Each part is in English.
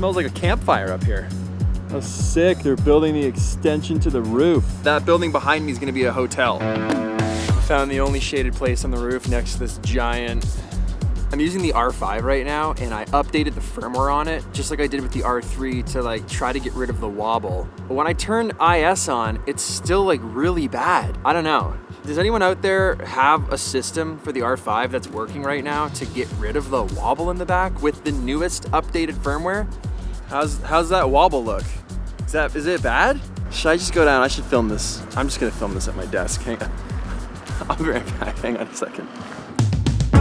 Smells like a campfire up here. How sick, they're building the extension to the roof. That building behind me is gonna be a hotel. Found the only shaded place on the roof next to this giant. I'm using the R5 right now, and I updated the firmware on it, just like I did with the R3 to like try to get rid of the wobble. But when I turn IS on, it's still like really bad. I don't know. Does anyone out there have a system for the R5 that's working right now to get rid of the wobble in the back with the newest updated firmware? How's that wobble look? Is it bad? Should I just go down? I should film this. I'm just gonna film this at my desk. Hang on. I'll be right back. Hang on a second.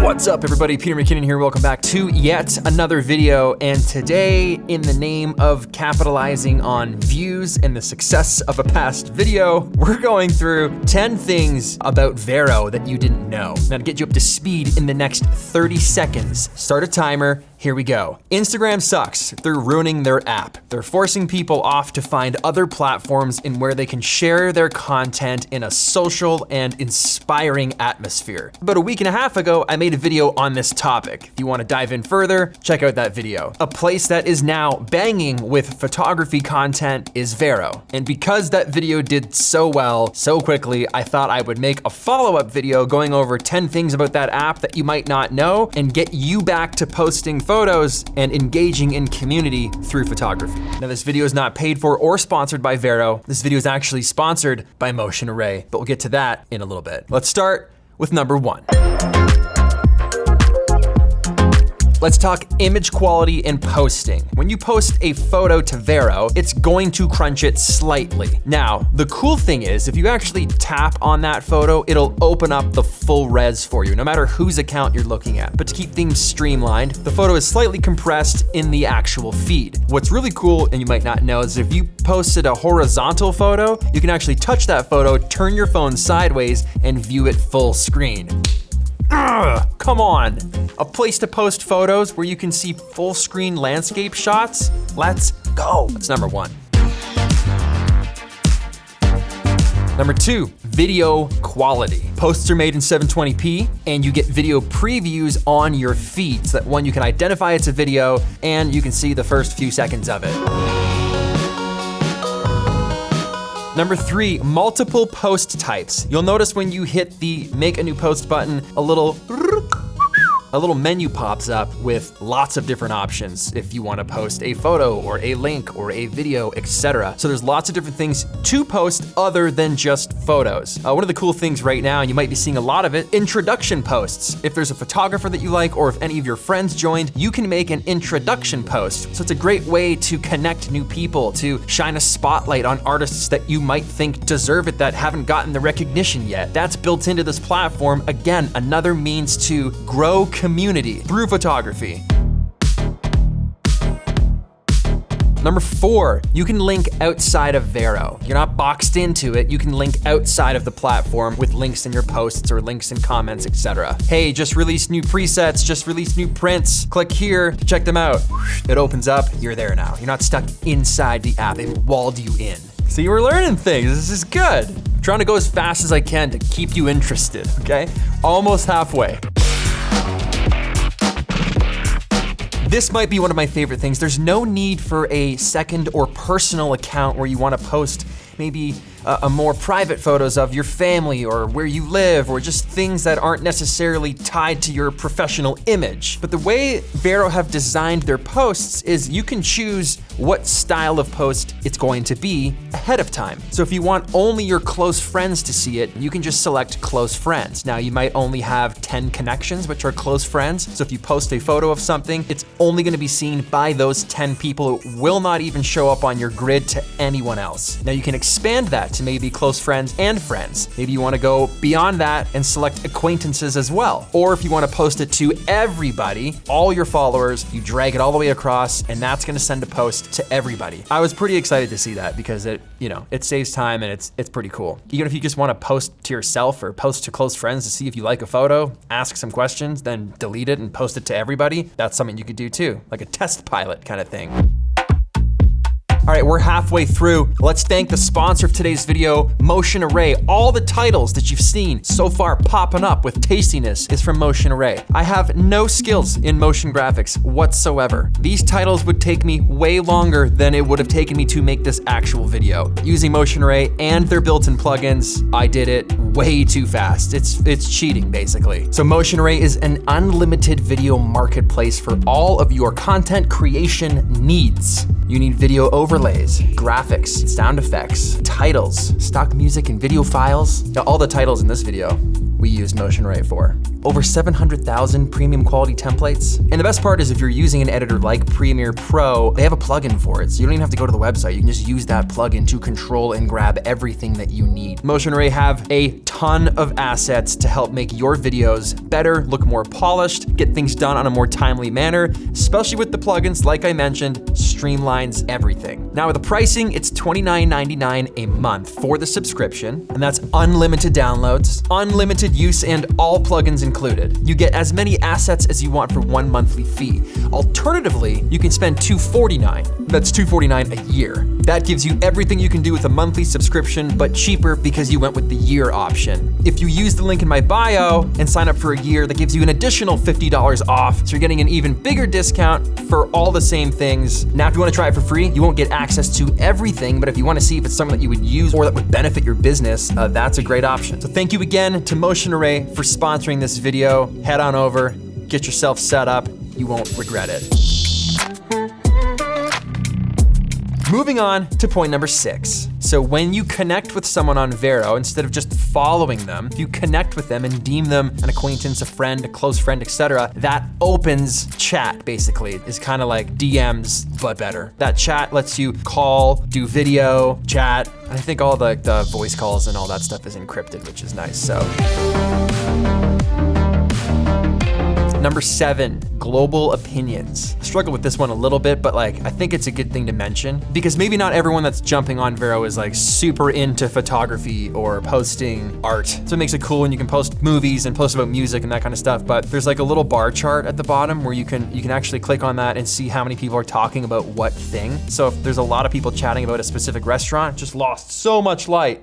What's up, everybody? Peter McKinnon here. Welcome back to yet another video. And today, in the name of capitalizing on views and the success of a past video, we're going through 10 things about VERO that you didn't know. Now, to get you up to speed in the next 30 seconds, start a timer. Here we go. Instagram sucks. They're ruining their app. They're forcing people off to find other platforms in where they can share their content in a social and inspiring atmosphere. About a week and a half ago, I made a video on this topic. If you want to dive in further, check out that video. A place that is now banging with photography content is VERO. And because that video did so well, so quickly, I thought I would make a follow-up video going over 10 things about that app that you might not know and get you back to posting photos and engaging in community through photography. Now, this video is not paid for or sponsored by VERO. This video is actually sponsored by Motion Array, but we'll get to that in a little bit. Let's start with number 1. Let's talk image quality and posting. When you post a photo to VERO, it's going to crunch it slightly. Now, the cool thing is, if you actually tap on that photo, it'll open up the full res for you, no matter whose account you're looking at. But to keep things streamlined, the photo is slightly compressed in the actual feed. What's really cool, and you might not know, is if you posted a horizontal photo, you can actually touch that photo, turn your phone sideways, and view it full screen. Come on, a place to post photos where you can see full screen landscape shots? Let's go. That's number 1. Number 2, video quality. Posts are made in 720p and you get video previews on your feed so that one, you can identify it's a video and you can see the first few seconds of it. Number 3, multiple post types. You'll notice when you hit the make a new post button, a little menu pops up with lots of different options if you want to post a photo or a link or a video, etc. So there's lots of different things to post other than just photos. One of the cool things right now, and you might be seeing a lot of it, introduction posts. If there's a photographer that you like or if any of your friends joined, you can make an introduction post. So it's a great way to connect new people, to shine a spotlight on artists that you might think deserve it that haven't gotten the recognition yet. That's built into this platform. Again, another means to grow community through photography. Number 4, you can link outside of VERO. You're not boxed into it. You can link outside of the platform with links in your posts or links in comments, etc. Hey, just released new presets, just released new prints. Click here to check them out. It opens up, you're there now. You're not stuck inside the app. They've walled you in. See, we're learning things. This is good. I'm trying to go as fast as I can to keep you interested, okay? Almost halfway. This might be one of my favorite things. There's no need for a second or personal account where you want to post maybe a more private photos of your family or where you live or just things that aren't necessarily tied to your professional image. But the way VERO have designed their posts is you can choose what style of post it's going to be ahead of time. So if you want only your close friends to see it, you can just select close friends. Now you might only have 10 connections, which are close friends. So if you post a photo of something, it's only gonna be seen by those 10 people. It will not even show up on your grid to anyone else. Now you can expand that to maybe close friends and friends. Maybe you wanna go beyond that and select acquaintances as well. Or if you wanna post it to everybody, all your followers, you drag it all the way across and that's gonna send a post to everybody. I was pretty excited to see that because it saves time and it's pretty cool. Even if you just wanna post to yourself or post to close friends to see if you like a photo, ask some questions, then delete it and post it to everybody, that's something you could do too, like a test pilot kind of thing. All right, we're halfway through. Let's thank the sponsor of today's video, Motion Array. All the titles that you've seen so far popping up with tastiness is from Motion Array. I have no skills in motion graphics whatsoever. These titles would take me way longer than it would have taken me to make this actual video. Using Motion Array and their built-in plugins, I did it way too fast. It's cheating, basically. So Motion Array is an unlimited video marketplace for all of your content creation needs. You need video overlays, graphics, sound effects, titles, stock music and video files. Now, all the titles in this video we use Motion Array for. Over 700,000 premium quality templates. And the best part is if you're using an editor like Premiere Pro, they have a plugin for it. So you don't even have to go to the website. You can just use that plugin to control and grab everything that you need. Motion Array have a ton of assets to help make your videos better, look more polished, get things done on a more timely manner, especially with the plugins, like I mentioned, streamlines everything. Now with the pricing, it's $29.99 a month for the subscription, and that's unlimited downloads, unlimited use, and all plugins included. You get as many assets as you want for one monthly fee. Alternatively, you can spend $249. That's $249 a year. That gives you everything you can do with a monthly subscription, but cheaper because you went with the year option. If you use the link in my bio and sign up for a year, that gives you an additional $50 off, so you're getting an even bigger discount for all the same things. Now, if you want to try it for free, you won't get access to everything, but if you want to see if it's something that you would use or that would benefit your business, that's a great option. So thank you again to Motion Array for sponsoring this video. Head on over, get yourself set up. You won't regret it. Moving on to point number 6. So when you connect with someone on VERO, instead of just following them, if you connect with them and deem them an acquaintance, a friend, a close friend, etc., that opens chat, basically. It's kind of like DMs, but better. That chat lets you call, do video, chat, and I think all the voice calls and all that stuff is encrypted, which is nice, so. Number 7, global opinions. I struggle with this one a little bit, but I think it's a good thing to mention because maybe not everyone that's jumping on VERO is super into photography or posting art. So it makes it cool when you can post movies and post about music and that kind of stuff, but there's a little bar chart at the bottom where you can actually click on that and see how many people are talking about what thing. So if there's a lot of people chatting about a specific restaurant, just lost so much light.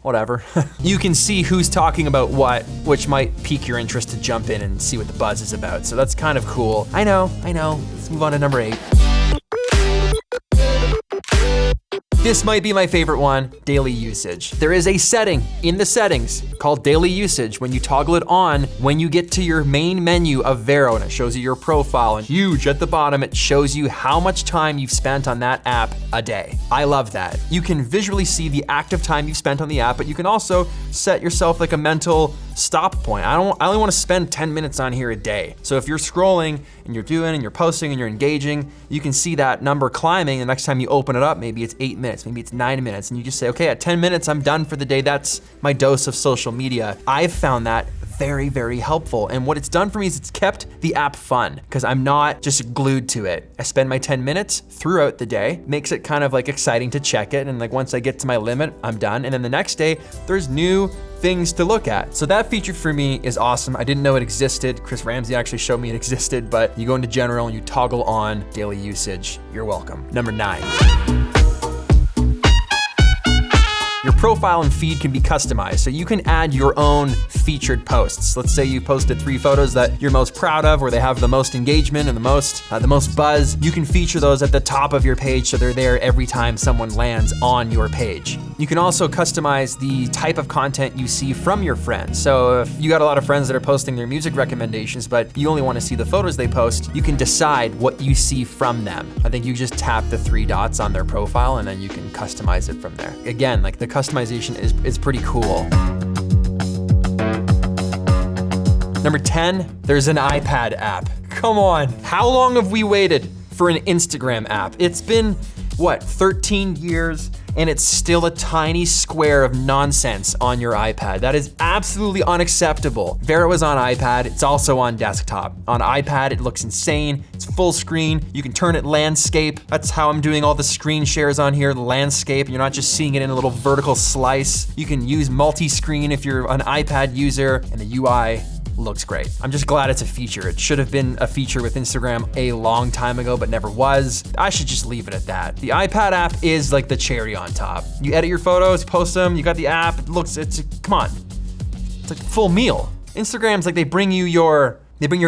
Whatever. You can see who's talking about what, which might pique your interest to jump in and see what the buzz is about. So that's kind of cool. I know. Let's move on to number 8. This might be my favorite one, daily usage. There is a setting in the settings called daily usage. When you toggle it on, when you get to your main menu of VERO and it shows you your profile, and huge at the bottom, it shows you how much time you've spent on that app a day. I love that. You can visually see the active time you've spent on the app, but you can also set yourself a mental stop point. I only want to spend 10 minutes on here a day. So if you're scrolling and you're doing and you're posting and you're engaging, you can see that number climbing. The next time you open it up, maybe it's 8 minutes, maybe it's 9 minutes, and you just say, okay, at 10 minutes, I'm done for the day. That's my dose of social media. I've found that very, very helpful. And what it's done for me is it's kept the app fun because I'm not just glued to it. I spend my 10 minutes throughout the day, makes it kind of exciting to check it. And once I get to my limit, I'm done. And then the next day, there's new things to look at. So that feature for me is awesome. I didn't know it existed. Chris Ramsey actually showed me it existed, but you go into general and you toggle on daily usage. You're welcome. Number 9. Your profile and feed can be customized, so you can add your own featured posts. Let's say you posted 3 photos that you're most proud of, or they have the most engagement and the most buzz. You can feature those at the top of your page so they're there every time someone lands on your page. You can also customize the type of content you see from your friends. So if you got a lot of friends that are posting their music recommendations, but you only want to see the photos they post, you can decide what you see from them. I think you just tap the 3 dots on their profile and then you can customize it from there. Again, the customization is pretty cool. Number 10, there's an iPad app. Come on, how long have we waited for an Instagram app? It's been, 13 years, and it's still a tiny square of nonsense on your iPad. That is absolutely unacceptable. VERO is on iPad, it's also on desktop. On iPad, it looks insane. It's full screen. You can turn it landscape. That's how I'm doing all the screen shares on here, the landscape. You're not just seeing it in a little vertical slice. You can use multi-screen if you're an iPad user, and the UI looks great. I'm just glad it's a feature. It should have been a feature with Instagram a long time ago, but never was. I should just leave it at that. The iPad app is like the cherry on top. You edit your photos, post them, you got the app, come on. It's like a full meal. Instagram's like they bring your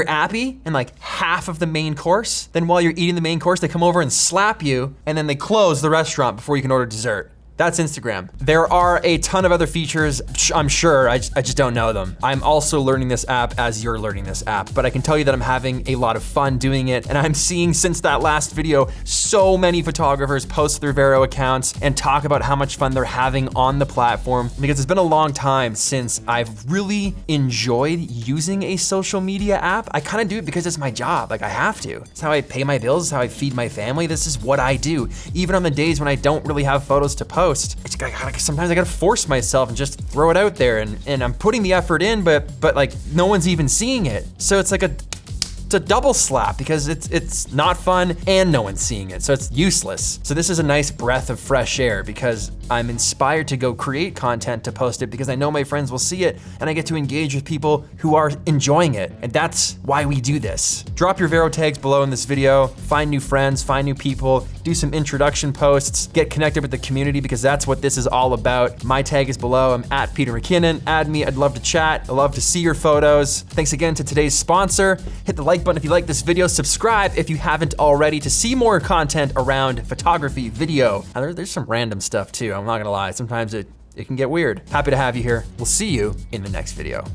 appy and like half of the main course. Then while you're eating the main course, they come over and slap you, and then they close the restaurant before you can order dessert. That's Instagram. There are a ton of other features, I'm sure, I just don't know them. I'm also learning this app as you're learning this app, but I can tell you that I'm having a lot of fun doing it, and I'm seeing since that last video, so many photographers post their VERO accounts and talk about how much fun they're having on the platform, because it's been a long time since I've really enjoyed using a social media app. I kind of do it because it's my job, like I have to. It's how I pay my bills, it's how I feed my family, this is what I do. Even on the days when I don't really have photos to post, sometimes I gotta force myself and just throw it out there, and I'm putting the effort in, but like no one's even seeing it. So it's like it's a double slap because it's not fun and no one's seeing it, so it's useless. So this is a nice breath of fresh air because I'm inspired to go create content to post it because I know my friends will see it and I get to engage with people who are enjoying it. And that's why we do this. Drop your VERO tags below in this video, find new friends, find new people, do some introduction posts, get connected with the community because that's what this is all about. My tag is below, I'm at Peter McKinnon. Add me, I'd love to chat. I'd love to see your photos. Thanks again to today's sponsor. Hit the like button if you like this video, subscribe if you haven't already to see more content around photography, video. Now, there's some random stuff too, I'm not gonna lie. Sometimes it can get weird. Happy to have you here. We'll see you in the next video.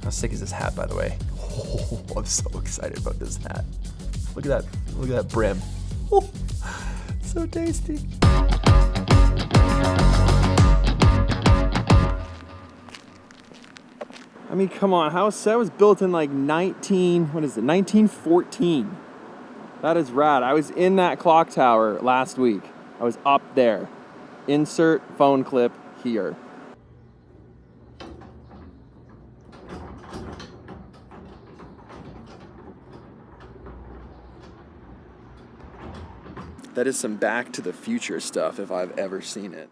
How sick is this hat, by the way? Oh, I'm so excited about this hat. Look at that brim. Oh, so tasty. I mean, come on, that was built in like 1914. That is rad. I was in that clock tower last week. I was up there. Insert phone clip here. That is some Back to the Future stuff if I've ever seen it.